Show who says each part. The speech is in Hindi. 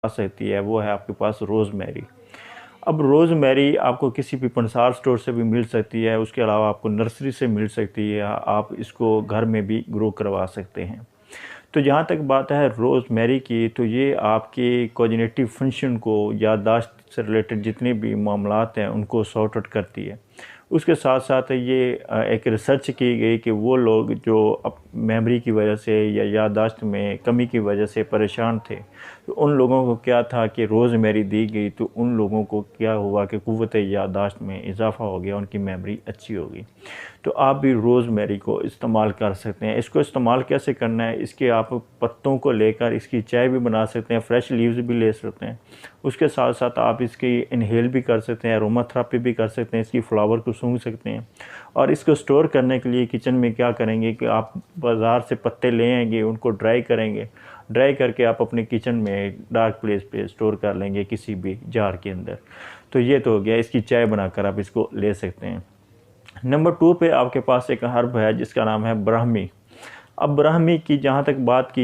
Speaker 1: आ सकती है वो है आपके पास रोज़मेरी। अब रोज़मेरी आपको किसी भी पंसार स्टोर से भी मिल सकती है, उसके अलावा आपको नर्सरी से मिल सकती है, आप इसको घर में भी ग्रो करवा सकते हैं। तो जहाँ तक बात है रोज़मेरी की, तो ये आपके कॉग्निटिव फंक्शन को, याददाश्त से रिलेटेड जितने भी मामलात हैं उनको सॉर्ट आउट करती है। उसके साथ साथ ये एक रिसर्च की गई कि वो लोग जो अब मेमोरी की वजह से या याददाश्त में कमी की वजह से परेशान थे, तो उन लोगों को क्या था कि रोज़मेरी दी गई तो उन लोगों को क्या हुआ कि क़ुव्वत याददाश्त में इजाफ़ा हो गया, उनकी मेमोरी अच्छी हो गई। तो आप भी रोज़मेरी को इस्तेमाल कर सकते हैं। इसको इस्तेमाल कैसे करना है, इसके आप पत्तों को लेकर इसकी चाय भी बना सकते हैं, फ्रेश लीव्स भी ले सकते हैं। उसके साथ साथ आप इसकी इन्हेल भी कर सकते हैं, अरोमा थेरेपी भी कर सकते हैं, इसकी फ्लावर को सूंघ सकते हैं। और इसको स्टोर करने के लिए किचन में क्या करेंगे कि आप बाज़ार से पत्ते ले आएंगे, उनको ड्राई करेंगे, ड्राई करके आप अपने किचन में डार्क प्लेस पे स्टोर कर लेंगे किसी भी जार के अंदर। तो ये तो हो गया, इसकी चाय बनाकर आप इसको ले सकते हैं। नंबर 2 पे आपके पास एक हर्ब है जिसका नाम है ब्राह्मी। अब ब्राह्मी की जहाँ तक बात की